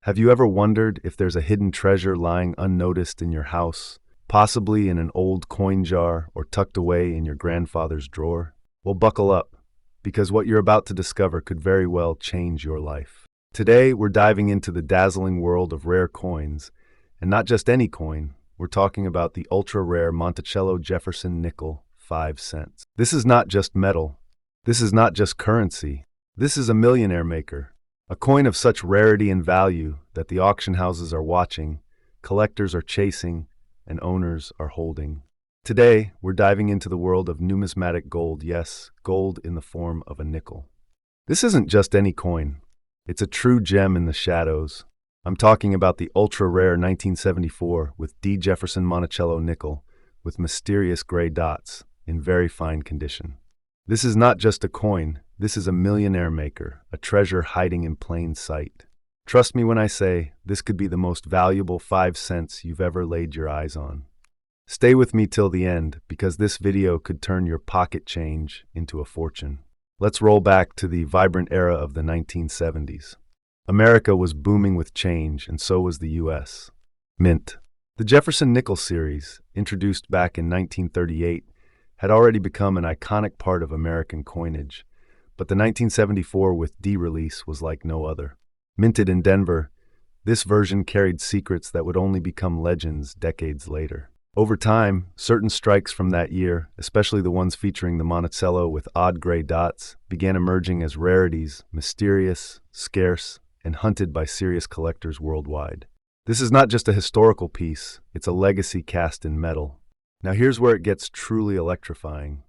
Have you ever wondered if there's a hidden treasure lying unnoticed in your house, possibly in an old coin jar or tucked away in your grandfather's drawer? Well, buckle up, because what you're about to discover could very well change your life. Today, we're diving into the dazzling world of rare coins, and not just any coin. We're talking about the ultra-rare Monticello Jefferson nickel, 5 cents. This is not just metal. This is not just currency. This is a millionaire maker. A coin of such rarity and value that the auction houses are watching, collectors are chasing, and owners are holding. Today, we're diving into the world of numismatic gold. Yes, gold in the form of a nickel. This isn't just any coin. It's a true gem in the shadows. I'm talking about the ultra-rare 1974 with D. Jefferson Monticello nickel with mysterious gray dots in very fine condition. This is not just a coin. This is a millionaire maker, a treasure hiding in plain sight. Trust me when I say this could be the most valuable 5 cents you've ever laid your eyes on. Stay with me till the end, because this video could turn your pocket change into a fortune. Let's roll back to the vibrant era of the 1970s. America was booming with change, and so was the US. Mint. The Jefferson Nickel series, introduced back in 1938, had already become an iconic part of American coinage, but the 1974 with D release was like no other. Minted in Denver, this version carried secrets that would only become legends decades later. Over time, certain strikes from that year, especially the ones featuring the Monticello with odd gray dots, began emerging as rarities, mysterious, scarce, and hunted by serious collectors worldwide. This is not just a historical piece, it's a legacy cast in metal. Now here's where it gets truly electrifying.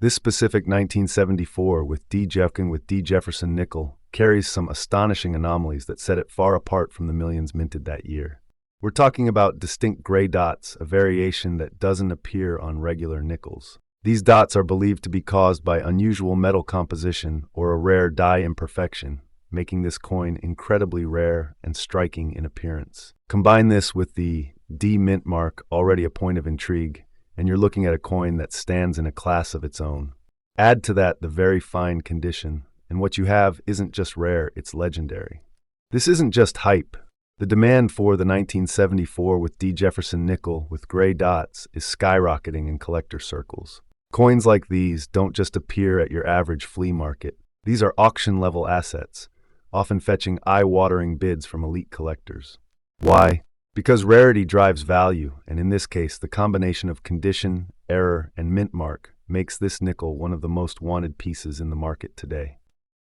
This specific 1974 with D. Jefferson nickel carries some astonishing anomalies that set it far apart from the millions minted that year. We're talking about distinct gray dots, a variation that doesn't appear on regular nickels. These dots are believed to be caused by unusual metal composition or a rare dye imperfection, making this coin incredibly rare and striking in appearance. Combine this with the D mint mark, already a point of intrigue, and you're looking at a coin that stands in a class of its own. Add to that the very fine condition, and what you have isn't just rare, it's legendary. This isn't just hype. The demand for the 1974 with D. Jefferson nickel with gray dots is skyrocketing in collector circles. Coins like these don't just appear at your average flea market. These are auction-level assets, often fetching eye-watering bids from elite collectors. Why? Because rarity drives value, and in this case, the combination of condition, error, and mint mark makes this nickel one of the most wanted pieces in the market today.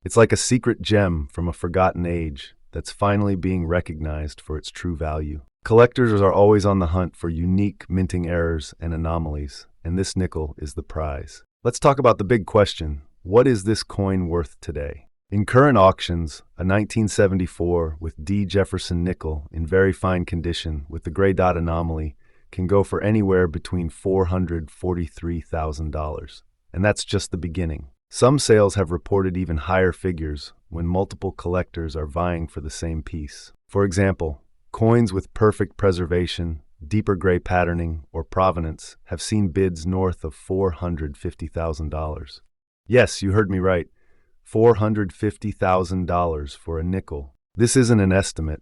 It's like a secret gem from a forgotten age that's finally being recognized for its true value. Collectors are always on the hunt for unique minting errors and anomalies, and this nickel is the prize. Let's talk about the big question: what is this coin worth today? In current auctions, a 1974 with D. Jefferson nickel in very fine condition with the gray dot anomaly can go for anywhere between $443,000. And that's just the beginning. Some sales have reported even higher figures when multiple collectors are vying for the same piece. For example, coins with perfect preservation, deeper gray patterning, or provenance have seen bids north of $450,000. Yes, you heard me right. $450,000 for a nickel. This isn't an estimate.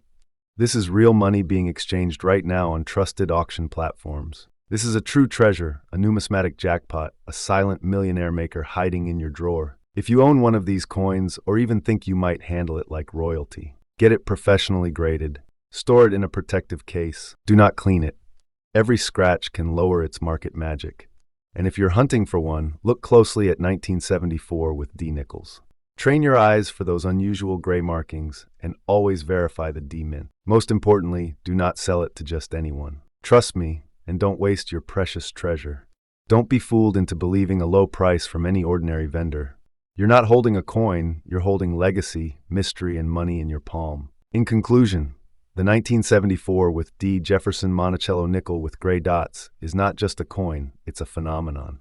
This is real money being exchanged right now on trusted auction platforms. This is a true treasure, a numismatic jackpot, a silent millionaire maker hiding in your drawer. If you own one of these coins or even think you might handle it like royalty, get it professionally graded. Store it in a protective case. Do not clean it. Every scratch can lower its market magic. And if you're hunting for one, look closely at 1974 with D nickels. Train your eyes for those unusual gray markings and always verify the D mint. Most importantly, do not sell it to just anyone. Trust me, and don't waste your precious treasure. Don't be fooled into believing a low price from any ordinary vendor. You're not holding a coin, you're holding legacy, mystery, and money in your palm. In conclusion, the 1974 with D. Jefferson Monticello nickel with gray dots is not just a coin, it's a phenomenon.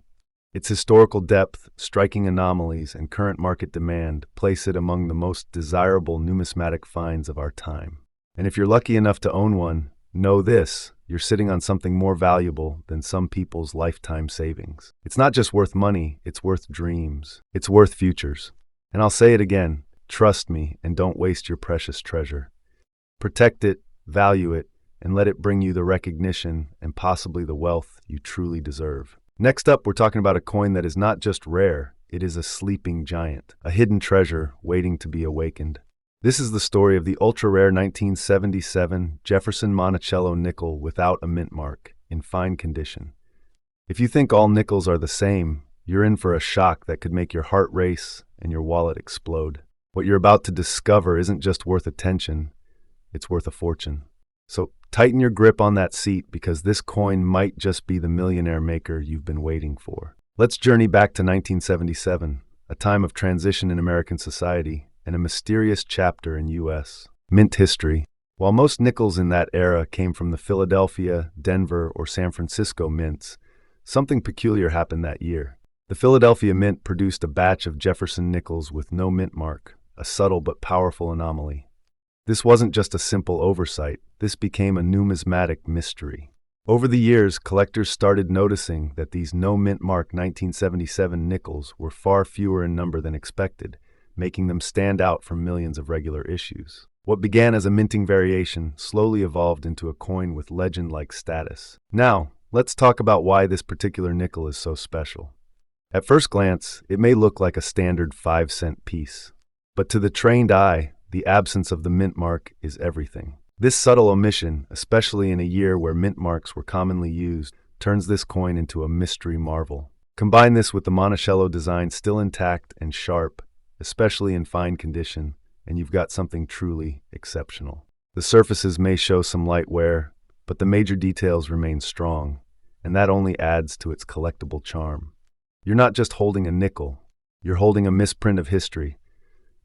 Its historical depth, striking anomalies, and current market demand place it among the most desirable numismatic finds of our time. And if you're lucky enough to own one, know this: you're sitting on something more valuable than some people's lifetime savings. It's not just worth money, it's worth dreams. It's worth futures. And I'll say it again, trust me and don't waste your precious treasure. Protect it, value it, and let it bring you the recognition and possibly the wealth you truly deserve. Next up, we're talking about a coin that is not just rare, it is a sleeping giant, a hidden treasure waiting to be awakened. This is the story of the ultra-rare 1977 Jefferson Monticello nickel without a mint mark, in fine condition. If you think all nickels are the same, you're in for a shock that could make your heart race and your wallet explode. What you're about to discover isn't just worth attention, it's worth a fortune. So tighten your grip on that seat because this coin might just be the millionaire maker you've been waiting for. Let's journey back to 1977, a time of transition in American society and a mysterious chapter in U.S. mint history. While most nickels in that era came from the Philadelphia, Denver, or San Francisco mints, something peculiar happened that year. The Philadelphia Mint produced a batch of Jefferson nickels with no mint mark, a subtle but powerful anomaly. This wasn't just a simple oversight, this became a numismatic mystery. Over the years, collectors started noticing that these no mint mark 1977 nickels were far fewer in number than expected, making them stand out from millions of regular issues. What began as a minting variation slowly evolved into a coin with legend-like status. Now, let's talk about why this particular nickel is so special. At first glance, it may look like a standard 5-cent piece. But to the trained eye, the absence of the mint mark is everything. This subtle omission, especially in a year where mint marks were commonly used, turns this coin into a mystery marvel. Combine this with the Monticello design still intact and sharp, especially in fine condition, and you've got something truly exceptional. The surfaces may show some light wear, but the major details remain strong, and that only adds to its collectible charm. You're not just holding a nickel, you're holding a misprint of history,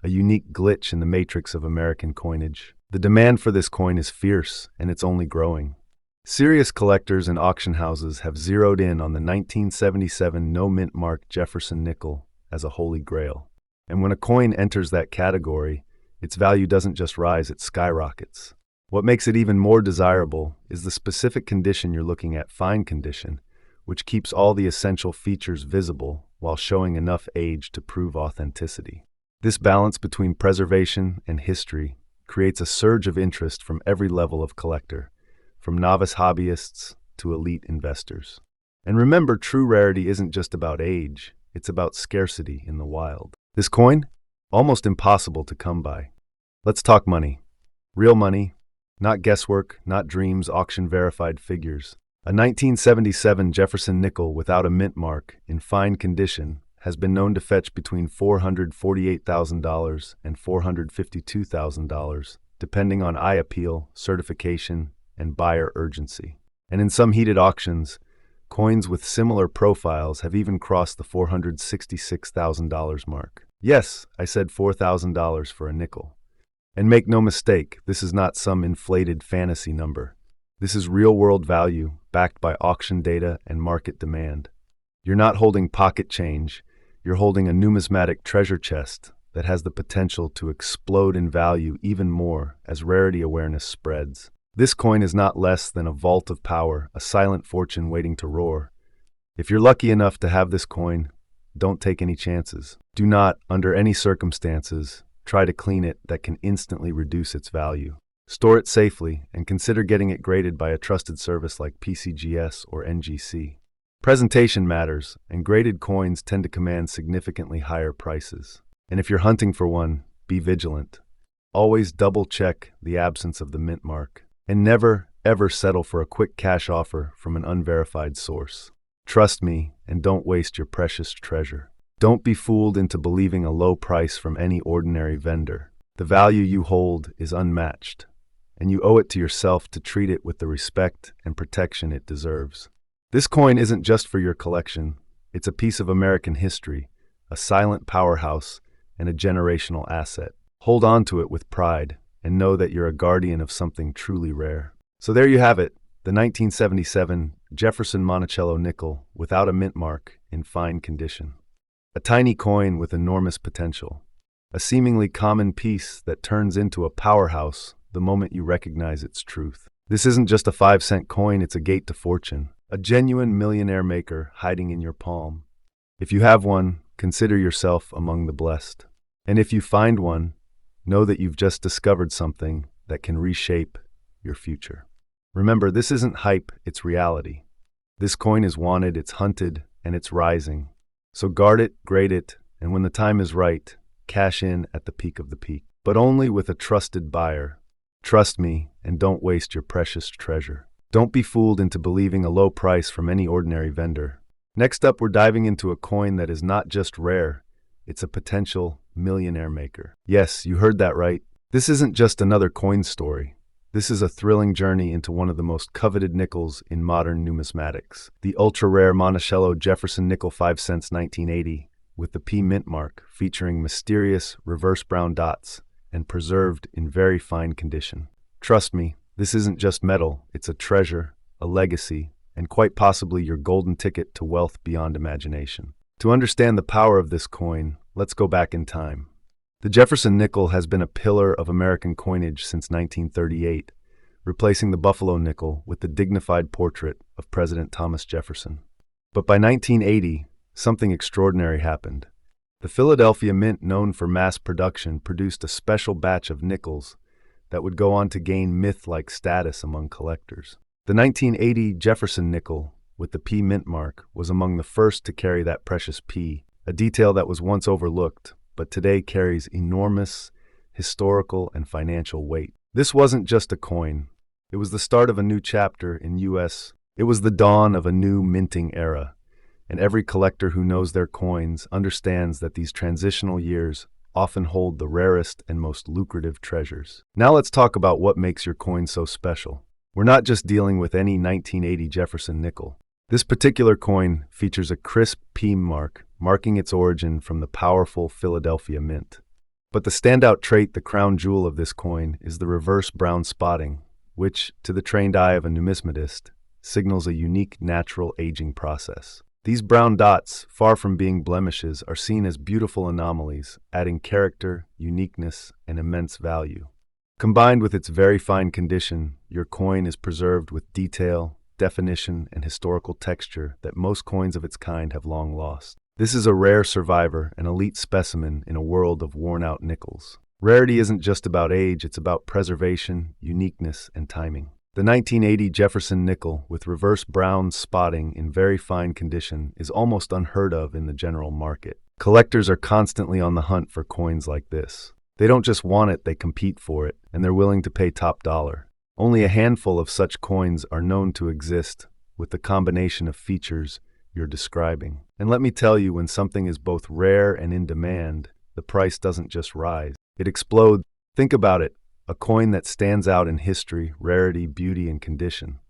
a unique glitch in the matrix of American coinage. The demand for this coin is fierce, and it's only growing. Serious collectors and auction houses have zeroed in on the 1977 no-mint mark Jefferson nickel as a holy grail. And when a coin enters that category, its value doesn't just rise, it skyrockets. What makes it even more desirable is the specific condition you're looking at, fine condition, which keeps all the essential features visible while showing enough age to prove authenticity. This balance between preservation and history creates a surge of interest from every level of collector, from novice hobbyists to elite investors. And remember, true rarity isn't just about age, it's about scarcity in the wild. This coin? Almost impossible to come by. Let's talk money. Real money, not guesswork, not dreams, auction-verified figures. A 1977 Jefferson nickel without a mint mark, in fine condition, has been known to fetch between $448,000 and $452,000, depending on eye appeal, certification, and buyer urgency. And in some heated auctions, coins with similar profiles have even crossed the $466,000 mark. Yes, I said $4,000 for a nickel. And make no mistake, this is not some inflated fantasy number. This is real-world value, backed by auction data and market demand. You're not holding pocket change, you're holding a numismatic treasure chest that has the potential to explode in value even more as rarity awareness spreads. This coin is not less than a vault of power, a silent fortune waiting to roar. If you're lucky enough to have this coin, don't take any chances. Do not, under any circumstances, try to clean it that can instantly reduce its value. Store it safely and consider getting it graded by a trusted service like PCGS or NGC. Presentation matters, and graded coins tend to command significantly higher prices. And if you're hunting for one, be vigilant. Always double-check the absence of the mint mark, and never, ever settle for a quick cash offer from an unverified source. Trust me, and don't waste your precious treasure. Don't be fooled into believing a low price from any ordinary vendor. The value you hold is unmatched, and you owe it to yourself to treat it with the respect and protection it deserves. This coin isn't just for your collection, it's a piece of American history, a silent powerhouse, and a generational asset. Hold on to it with pride, and know that you're a guardian of something truly rare. So there you have it, the 1977 Jefferson Monticello nickel without a mint mark, in fine condition. A tiny coin with enormous potential. A seemingly common piece that turns into a powerhouse the moment you recognize its truth. This isn't just a 5-cent coin, it's a gate to fortune. A genuine millionaire maker hiding in your palm. If you have one, consider yourself among the blessed. And if you find one, know that you've just discovered something that can reshape your future. Remember, this isn't hype, it's reality. This coin is wanted, it's hunted, and it's rising. So guard it, grade it, and when the time is right, cash in at the peak of the peak. But only with a trusted buyer. Trust me, and don't waste your precious treasure. Don't be fooled into believing a low price from any ordinary vendor. Next up, we're diving into a coin that is not just rare, it's a potential millionaire maker. Yes, you heard that right. This isn't just another coin story. This is a thrilling journey into one of the most coveted nickels in modern numismatics, the ultra-rare Monticello Jefferson nickel 5 cents 1980, with the P mint mark, featuring mysterious reverse brown dots and preserved in very fine condition. Trust me, this isn't just metal, it's a treasure, a legacy, and quite possibly your golden ticket to wealth beyond imagination. To understand the power of this coin, let's go back in time. The Jefferson nickel has been a pillar of American coinage since 1938, replacing the Buffalo nickel with the dignified portrait of President Thomas Jefferson. But by 1980, something extraordinary happened. The Philadelphia Mint, known for mass production, produced a special batch of nickels that would go on to gain myth-like status among collectors. The 1980 Jefferson nickel, with the P mint mark, was among the first to carry that precious P, a detail that was once overlooked, but today carries enormous historical and financial weight. This wasn't just a coin. It was the start of a new chapter in U.S. It was the dawn of a new minting era, and every collector who knows their coins understands that these transitional years often hold the rarest and most lucrative treasures. Now let's talk about what makes your coin so special. We're not just dealing with any 1980 Jefferson nickel. This particular coin features a crisp P mark, marking its origin from the powerful Philadelphia Mint. But the standout trait, the crown jewel of this coin, is the reverse brown spotting, which, to the trained eye of a numismatist, signals a unique natural aging process. These brown dots, far from being blemishes, are seen as beautiful anomalies, adding character, uniqueness, and immense value. Combined with its very fine condition, your coin is preserved with detail, definition, and historical texture that most coins of its kind have long lost. This is a rare survivor, an elite specimen in a world of worn-out nickels. Rarity isn't just about age, it's about preservation, uniqueness, and timing. The 1980 Jefferson nickel, with reverse brown spotting in very fine condition, is almost unheard of in the general market. Collectors are constantly on the hunt for coins like this. They don't just want it, they compete for it, and they're willing to pay top dollar. Only a handful of such coins are known to exist, with the combination of features you're describing. And let me tell you, when something is both rare and in demand, the price doesn't just rise, it explodes. Think about it, a coin that stands out in history, rarity, beauty, and condition.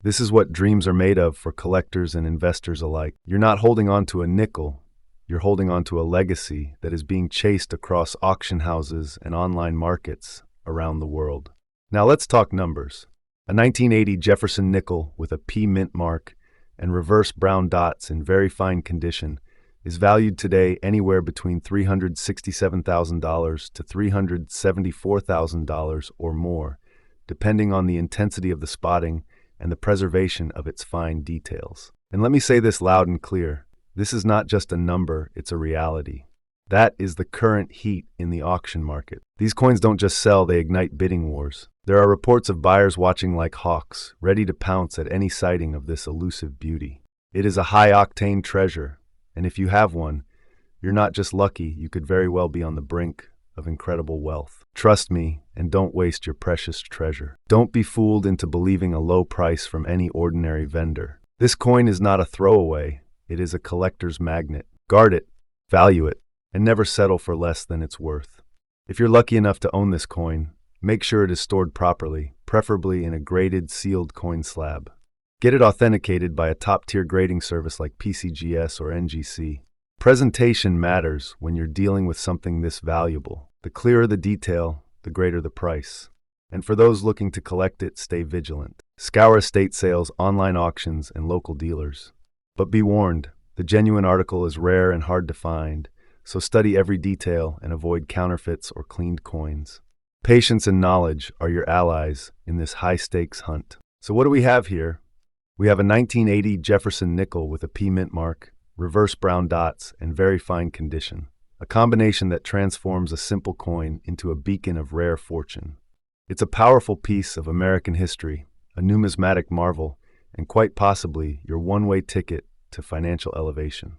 This is what dreams are made of for collectors and investors alike. You're not holding on to a nickel, you're holding on to a legacy that is being chased across auction houses and online markets around the world. Now let's talk numbers. A 1980 Jefferson nickel with a P mint mark and reverse brown dots in very fine condition is valued today anywhere between $367,000 to $374,000 or more, depending on the intensity of the spotting and the preservation of its fine details. And let me say this loud and clear. This is not just a number, it's a reality. That is the current heat in the auction market. These coins don't just sell, they ignite bidding wars. There are reports of buyers watching like hawks, ready to pounce at any sighting of this elusive beauty. It is a high-octane treasure, and if you have one, you're not just lucky, you could very well be on the brink of incredible wealth. Trust me, and don't waste your precious treasure. Don't be fooled into believing a low price from any ordinary vendor. This coin is not a throwaway. It is a collector's magnet. Guard it, value it, and never settle for less than it's worth. If you're lucky enough to own this coin, make sure it is stored properly, preferably in a graded, sealed coin slab. Get it authenticated by a top-tier grading service like PCGS or NGC. Presentation matters when you're dealing with something this valuable. The clearer the detail, the greater the price. And for those looking to collect it, stay vigilant. Scour estate sales, online auctions, and local dealers. But be warned, the genuine article is rare and hard to find, so study every detail and avoid counterfeits or cleaned coins. Patience and knowledge are your allies in this high-stakes hunt. So what do we have here? We have a 1980 Jefferson nickel with a P mint mark, reverse brown dots, and very fine condition. A combination that transforms a simple coin into a beacon of rare fortune. It's a powerful piece of American history, a numismatic marvel, and quite possibly your one-way ticket to financial elevation.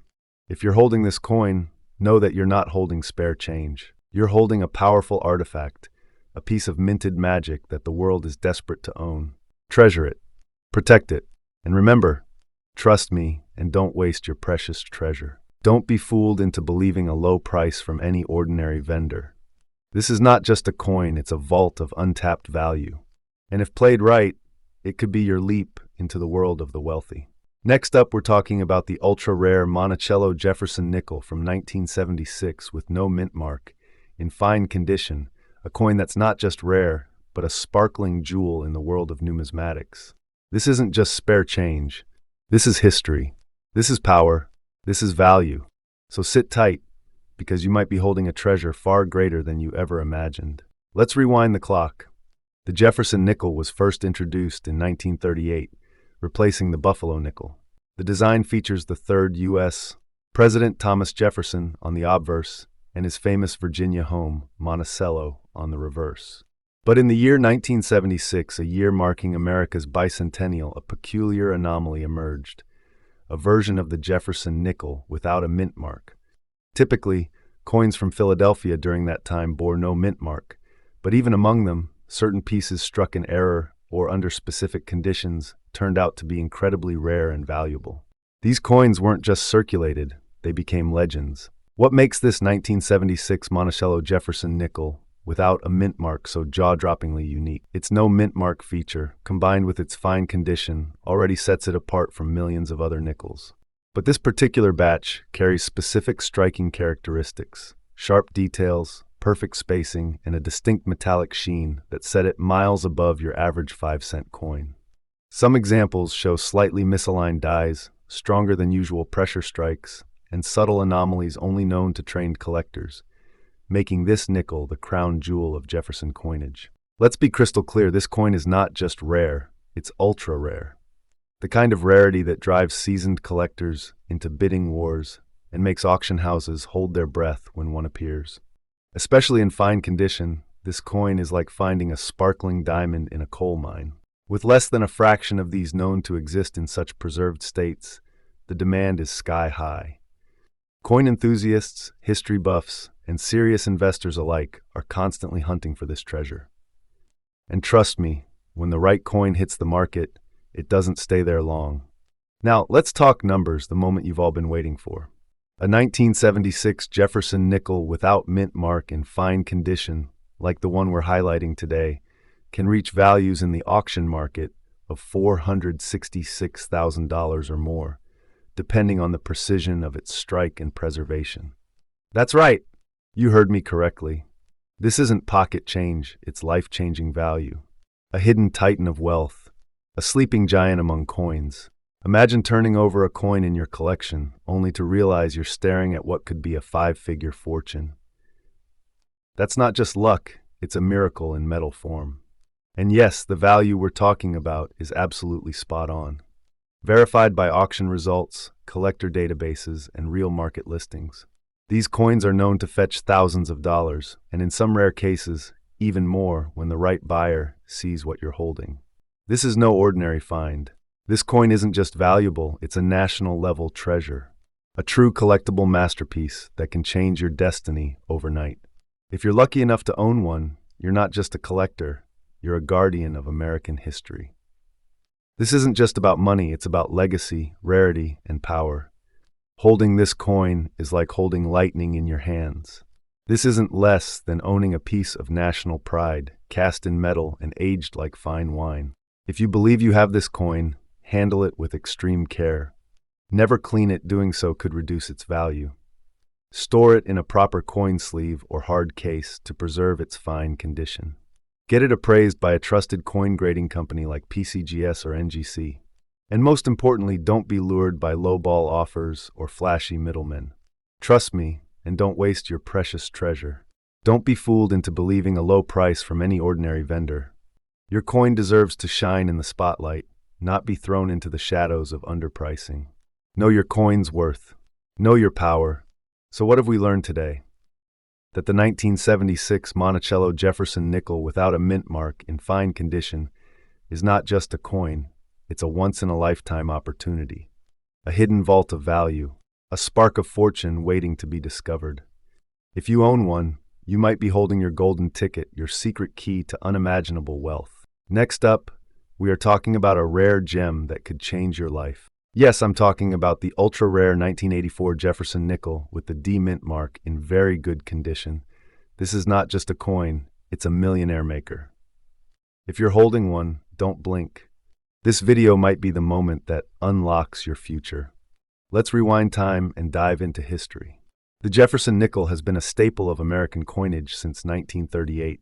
If you're holding this coin, know that you're not holding spare change. You're holding a powerful artifact, a piece of minted magic that the world is desperate to own. Treasure it, protect it, and remember, trust me and don't waste your precious treasure. Don't be fooled into believing a low price from any ordinary vendor. This is not just a coin, it's a vault of untapped value. And if played right, it could be your leap into the world of the wealthy. Next up, we're talking about the ultra-rare Monticello Jefferson nickel from 1976 with no mint mark, in fine condition, a coin that's not just rare, but a sparkling jewel in the world of numismatics. This isn't just spare change. This is history. This is power. This is value. So sit tight, because you might be holding a treasure far greater than you ever imagined. Let's rewind the clock. The Jefferson nickel was first introduced in 1938, replacing the Buffalo nickel. The design features the third U.S. President Thomas Jefferson on the obverse and his famous Virginia home, Monticello, on the reverse. But in the year 1976, a year marking America's bicentennial, a peculiar anomaly emerged, a version of the Jefferson nickel without a mint mark. Typically, coins from Philadelphia during that time bore no mint mark, but even among them, certain pieces struck in error or under specific conditions turned out to be incredibly rare and valuable. These coins weren't just circulated, they became legends. What makes this 1976 Monticello Jefferson nickel without a mint mark so jaw-droppingly unique? Its no mint mark feature, combined with its fine condition, already sets it apart from millions of other nickels. But this particular batch carries specific striking characteristics, sharp details, perfect spacing, and a distinct metallic sheen that set it miles above your average 5-cent coin. Some examples show slightly misaligned dies, stronger than usual pressure strikes, and subtle anomalies only known to trained collectors, making this nickel the crown jewel of Jefferson coinage. Let's be crystal clear, this coin is not just rare, it's ultra rare. The kind of rarity that drives seasoned collectors into bidding wars and makes auction houses hold their breath when one appears. Especially in fine condition, this coin is like finding a sparkling diamond in a coal mine. With less than a fraction of these known to exist in such preserved states, the demand is sky high. Coin enthusiasts, history buffs, and serious investors alike are constantly hunting for this treasure. And trust me, when the right coin hits the market, it doesn't stay there long. Now, let's talk numbers, the moment you've all been waiting for. A 1976 Jefferson nickel without mint mark in fine condition, like the one we're highlighting today, can reach values in the auction market of $466,000 or more, depending on the precision of its strike and preservation. That's right, you heard me correctly. This isn't pocket change, it's life-changing value. A hidden titan of wealth, a sleeping giant among coins. Imagine turning over a coin in your collection, only to realize you're staring at what could be a 5-figure fortune. That's not just luck, it's a miracle in metal form. And yes, the value we're talking about is absolutely spot on. Verified by auction results, collector databases, and real market listings. These coins are known to fetch thousands of dollars, and in some rare cases, even more when the right buyer sees what you're holding. This is no ordinary find. This coin isn't just valuable, it's a national-level treasure. A true collectible masterpiece that can change your destiny overnight. If you're lucky enough to own one, you're not just a collector, you're a guardian of American history. This isn't just about money, it's about legacy, rarity, and power. Holding this coin is like holding lightning in your hands. This isn't less than owning a piece of national pride, cast in metal and aged like fine wine. If you believe you have this coin, handle it with extreme care. Never clean it, doing so could reduce its value. Store it in a proper coin sleeve or hard case to preserve its fine condition. Get it appraised by a trusted coin grading company like PCGS or NGC. And most importantly, don't be lured by lowball offers or flashy middlemen. Trust me, and don't waste your precious treasure. Don't be fooled into believing a low price from any ordinary vendor. Your coin deserves to shine in the spotlight, not be thrown into the shadows of underpricing. Know your coin's worth. Know your power. So what have we learned today? that the 1976 Monticello Jefferson nickel without a mint mark in fine condition is not just a coin, it's a once-in-a-lifetime opportunity, a hidden vault of value, a spark of fortune waiting to be discovered. If you own one, you might be holding your golden ticket, your secret key to unimaginable wealth. Next up, we are talking about a rare gem that could change your life. Yes, I'm talking about the ultra-rare 1984 Jefferson nickel with the D mint mark in very good condition. This is not just a coin, it's a millionaire maker. If you're holding one, don't blink. This video might be the moment that unlocks your future. Let's rewind time and dive into history. The Jefferson nickel has been a staple of American coinage since 1938,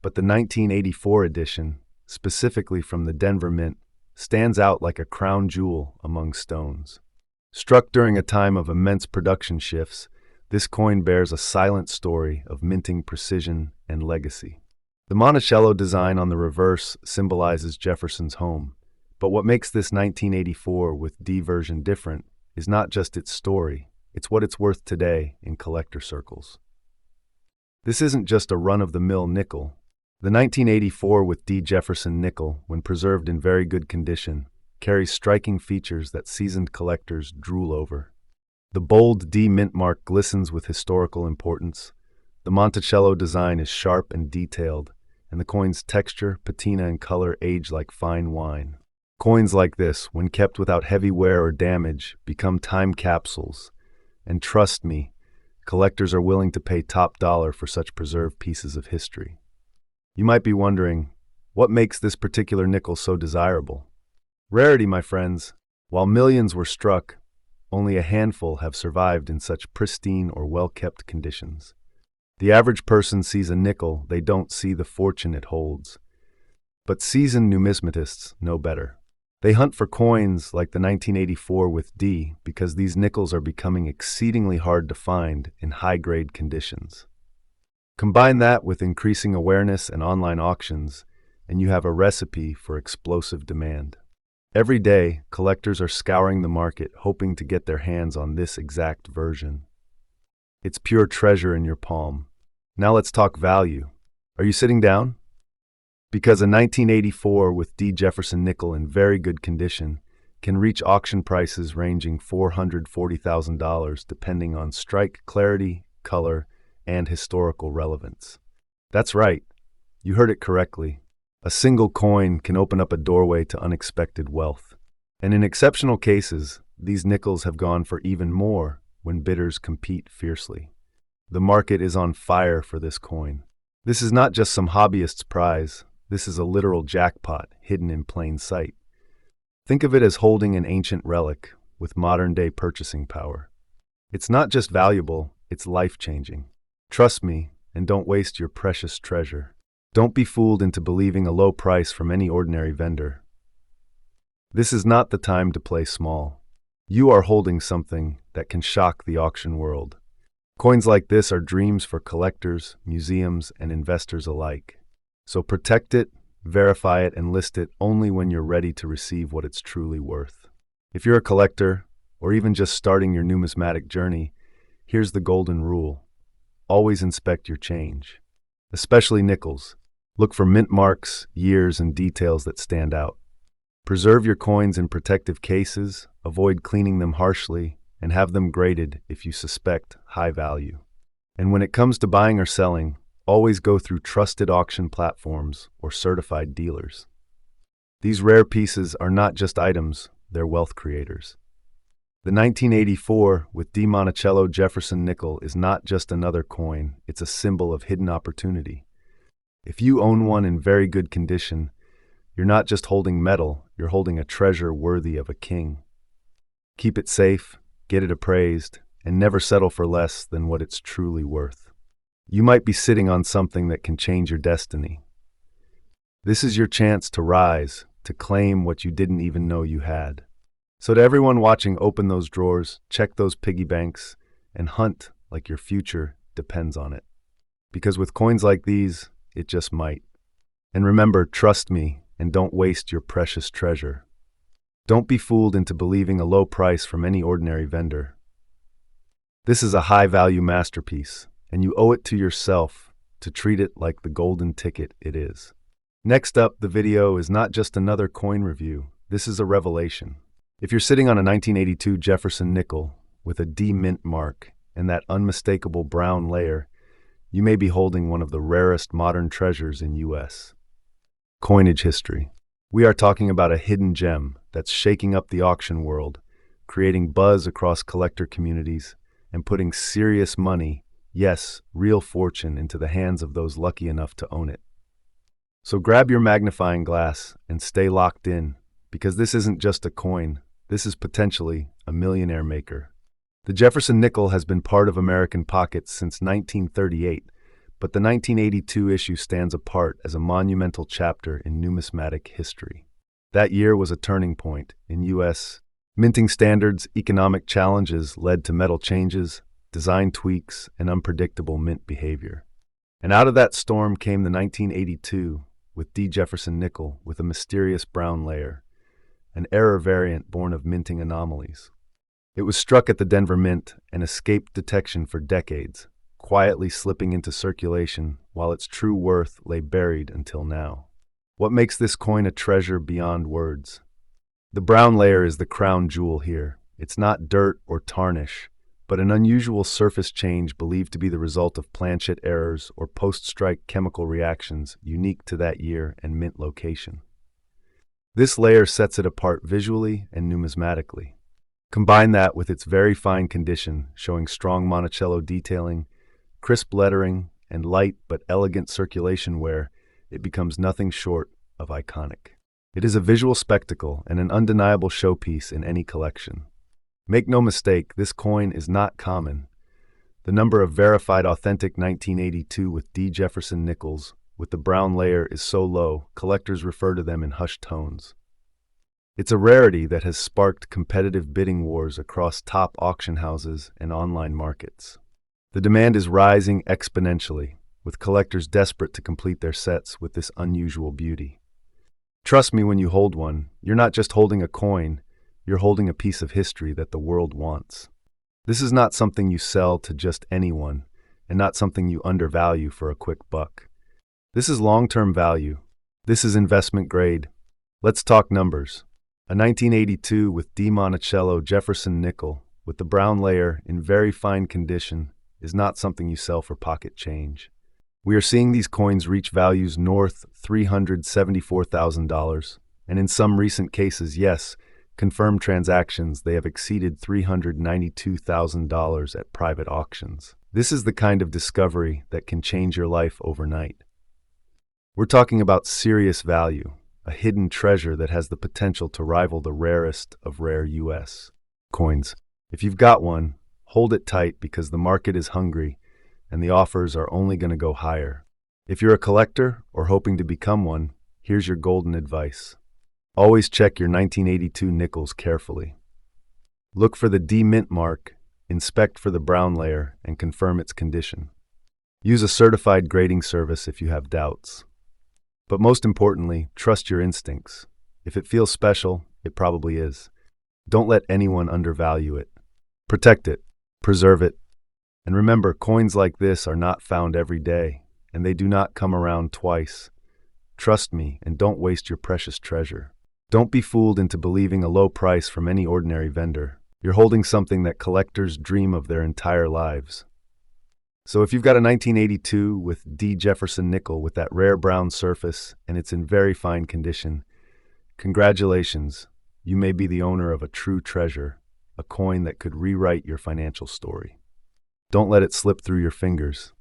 but the 1984 edition, specifically from the Denver Mint, stands out like a crown jewel among stones. Struck during a time of immense production shifts, this coin bears a silent story of minting precision and legacy. The Monticello design on the reverse symbolizes Jefferson's home, but what makes this 1984 with D version different is not just its story, it's what it's worth today in collector circles. This isn't just a run-of-the-mill nickel. The 1984 with D Jefferson nickel, when preserved in very good condition, carries striking features that seasoned collectors drool over. The bold D mint mark glistens with historical importance. The Monticello design is sharp and detailed, and the coin's texture, patina, and color age like fine wine. Coins like this, when kept without heavy wear or damage, become time capsules. And trust me, collectors are willing to pay top dollar for such preserved pieces of history. You might be wondering, what makes this particular nickel so desirable? Rarity, my friends. While millions were struck, only a handful have survived in such pristine or well-kept conditions. The average person sees a nickel, they don't see the fortune it holds. But seasoned numismatists know better. They hunt for coins like the 1984 with D because these nickels are becoming exceedingly hard to find in high-grade conditions. Combine that with increasing awareness and online auctions, and you have a recipe for explosive demand. Every day, collectors are scouring the market hoping to get their hands on this exact version. It's pure treasure in your palm. Now let's talk value. Are you sitting down? Because a 1984 with D Jefferson nickel in very good condition can reach auction prices ranging $440,000 depending on strike clarity, color, and historical relevance. That's right, you heard it correctly. A single coin can open up a doorway to unexpected wealth. And in exceptional cases, these nickels have gone for even more when bidders compete fiercely. The market is on fire for this coin. This is not just some hobbyist's prize, this is a literal jackpot hidden in plain sight. Think of it as holding an ancient relic with modern-day purchasing power. It's not just valuable, it's life-changing. Trust me, and don't waste your precious treasure. Don't be fooled into believing a low price from any ordinary vendor. This is not the time to play small. You are holding something that can shock the auction world. Coins like this are dreams for collectors, museums, and investors alike. So protect it, verify it, and list it only when you're ready to receive what it's truly worth. If you're a collector, or even just starting your numismatic journey, here's the golden rule. Always inspect your change, especially nickels. Look for mint marks, years, and details that stand out. Preserve your coins in protective cases, avoid cleaning them harshly, and have them graded if you suspect high value. And when it comes to buying or selling, always go through trusted auction platforms or certified dealers. These rare pieces are not just items, they're wealth creators. The 1984 with D Monticello Jefferson nickel is not just another coin, it's a symbol of hidden opportunity. If you own one in very good condition, you're not just holding metal, you're holding a treasure worthy of a king. Keep it safe, get it appraised, and never settle for less than what it's truly worth. You might be sitting on something that can change your destiny. This is your chance to rise, to claim what you didn't even know you had. So to everyone watching, open those drawers, check those piggy banks, and hunt like your future depends on it. Because with coins like these, it just might. And remember, trust me, and don't waste your precious treasure. Don't be fooled into believing a low price from any ordinary vendor. This is a high-value masterpiece, and you owe it to yourself to treat it like the golden ticket it is. Next up, the video is not just another coin review. This is a revelation. If you're sitting on a 1982 Jefferson nickel with a D mint mark and that unmistakable brown layer, you may be holding one of the rarest modern treasures in U.S. coinage history. We are talking about a hidden gem that's shaking up the auction world, creating buzz across collector communities, and putting serious money, yes, real fortune, into the hands of those lucky enough to own it. So grab your magnifying glass and stay locked in, because this isn't just a coin, this is potentially a millionaire maker. The Jefferson nickel has been part of American pockets since 1938, but the 1982 issue stands apart as a monumental chapter in numismatic history. That year was a turning point in U.S. minting standards. Economic challenges led to metal changes, design tweaks, and unpredictable mint behavior. And out of that storm came the 1982 with D. Jefferson nickel with a mysterious brown layer, an error variant born of minting anomalies. It was struck at the Denver Mint and escaped detection for decades, quietly slipping into circulation while its true worth lay buried until now. What makes this coin a treasure beyond words? The brown layer is the crown jewel here. It's not dirt or tarnish, but an unusual surface change believed to be the result of planchet errors or post-strike chemical reactions unique to that year and mint location. This layer sets it apart visually and numismatically. Combine that with its very fine condition, showing strong Monticello detailing, crisp lettering, and light but elegant circulation wear, it becomes nothing short of iconic. It is a visual spectacle and an undeniable showpiece in any collection. Make no mistake, this coin is not common. The number of verified authentic 1982 with D. Jefferson nickels with the brown layer is so low, collectors refer to them in hushed tones. It's a rarity that has sparked competitive bidding wars across top auction houses and online markets. The demand is rising exponentially, with collectors desperate to complete their sets with this unusual beauty. Trust me when you hold one, you're not just holding a coin, you're holding a piece of history that the world wants. This is not something you sell to just anyone, and not something you undervalue for a quick buck. This is long-term value. This is investment grade. Let's talk numbers. A 1982 with D. Monticello Jefferson nickel with the brown layer in very fine condition is not something you sell for pocket change. We are seeing these coins reach values north $374,000, and in some recent cases, yes, confirmed transactions, they have exceeded $392,000 at private auctions. This is the kind of discovery that can change your life overnight. We're talking about serious value, a hidden treasure that has the potential to rival the rarest of rare U.S. coins. If you've got one, hold it tight because the market is hungry and the offers are only going to go higher. If you're a collector or hoping to become one, here's your golden advice. Always check your 1982 nickels carefully. Look for the D mint mark, inspect for the brown layer, and confirm its condition. Use a certified grading service if you have doubts. But most importantly, trust your instincts. If it feels special, it probably is. Don't let anyone undervalue it. Protect it, preserve it, and remember, coins like this are not found every day, and they do not come around twice. Trust me, and don't waste your precious treasure. Don't be fooled into believing a low price from any ordinary vendor. You're holding something that collectors dream of their entire lives. So if you've got a 1982 with D. Jefferson nickel with that rare brown surface and it's in very fine condition, congratulations, you may be the owner of a true treasure, a coin that could rewrite your financial story. Don't let it slip through your fingers.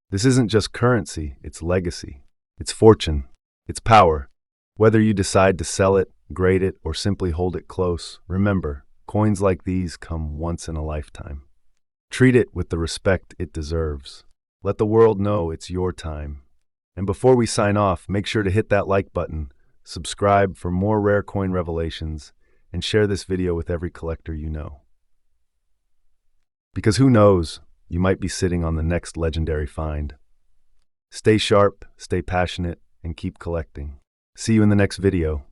This isn't just currency, it's legacy, it's fortune, it's power. Whether you decide to sell it, grade it, or simply hold it close, remember, coins like these come once in a lifetime. Treat it with the respect it deserves. Let the world know it's your time. And before we sign off, make sure to hit that like button, subscribe for more rare coin revelations, and share this video with every collector you know. Because who knows, you might be sitting on the next legendary find. Stay sharp, stay passionate, and keep collecting. See you in the next video.